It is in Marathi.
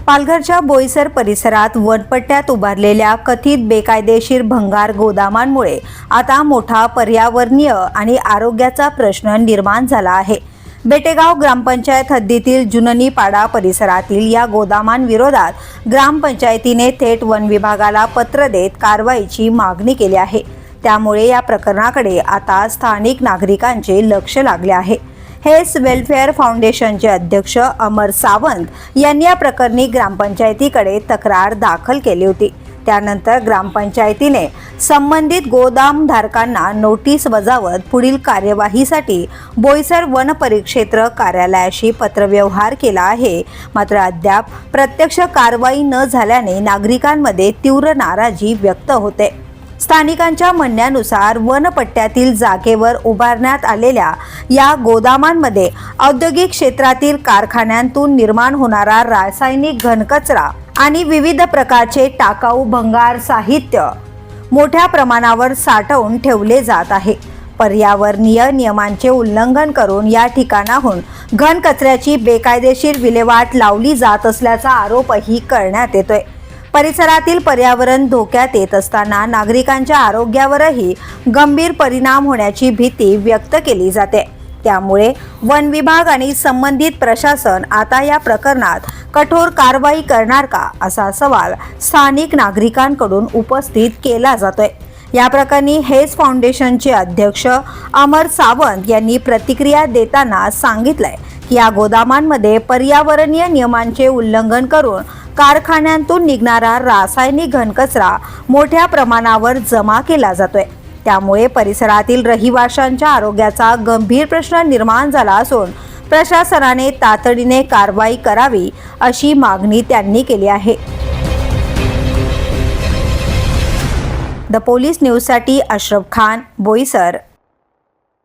पालघरच्या बोईसर परिसरात वनपट्ट्यात उभारलेल्या कथित बेकायदेशीर भंगार गोदामांमुळे आता मोठा पर्यावरणीय आणि आरोग्याचा प्रश्न निर्माण झाला आहे। बेटेगाव ग्रामपंचायत हद्दीतील जुननी पाडा परिसरातील या गोदामांविरोधात ग्रामपंचायतीने थेट वन विभागाला पत्र देत कारवाईची मागणी केली आहे। त्यामुळे या प्रकरणाकडे आता स्थानिक नागरिकांचे लक्ष लागले आहे। हेल्थ वेलफेअर फाउंडेशनचे अध्यक्ष अमर सावंत यांनी या प्रकरणी ग्रामपंचायतीकडे तक्रार दाखल केली होती। त्यानंतर ग्रामपंचायतीने संबंधित गोदामधारकांना नोटीस बजावत पुढील कार्यवाहीसाठी बोईसर वन परिक्षेत्र कार्यालयाशी पत्रव्यवहार केला आहे। मात्र अद्याप प्रत्यक्ष कारवाई न झाल्याने नागरिकांमध्ये तीव्र नाराजी व्यक्त होते। स्थानिकांच्या म्हणण्यानुसार वनपट्ट्यातील जागेवर उभारण्यात आलेल्या या गोदामांमध्ये औद्योगिक क्षेत्रातील कारखान्यांतून निर्माण होणारा रासायनिक घनकचरा आणि विविध प्रकारचे टाकाऊ भंगार साहित्य मोठ्या प्रमाणावर साठवून ठेवले जात आहे। पर्यावरणीय नियमांचे उल्लंघन करून या ठिकाणाहून घनकचऱ्याची बेकायदेशीर विल्हेवाट लावली जात असल्याचा आरोपही करण्यात येतोय। परिसरातील पर्यावरण धोक्यात येत असताना नागरिकांच्या आरोग्यावरही गंभीर परिणाम होण्याची भीती व्यक्त केली जाते। त्यामुळे वन विभाग आणि संबंधित प्रशासन आता या प्रकरणात कठोर कारवाई करणार का, असा सवाल स्थानिक नागरिकांकडून उपस्थित केला जातोय। या प्रकरणी हेल्थ फाउंडेशनचे अध्यक्ष अमर सावंत यांनी प्रतिक्रिया देताना सांगितलंय की या गोदामांमध्ये पर्यावरणीय नियमांचे उल्लंघन करून कारखान्यांतून निघणारा रासायनिक घनकचरा मोठ्या प्रमाणावर जमा केला जातोय। त्यामुळे परिसरातील रहिवाशांच्या आरोग्याचा गंभीर प्रश्न निर्माण झाला असून प्रशासनाने तातडीने कारवाई करावी अशी मागणी त्यांनी केली आहे। द पोलीस न्यूजसाठी अशरफ खान, बोईसर।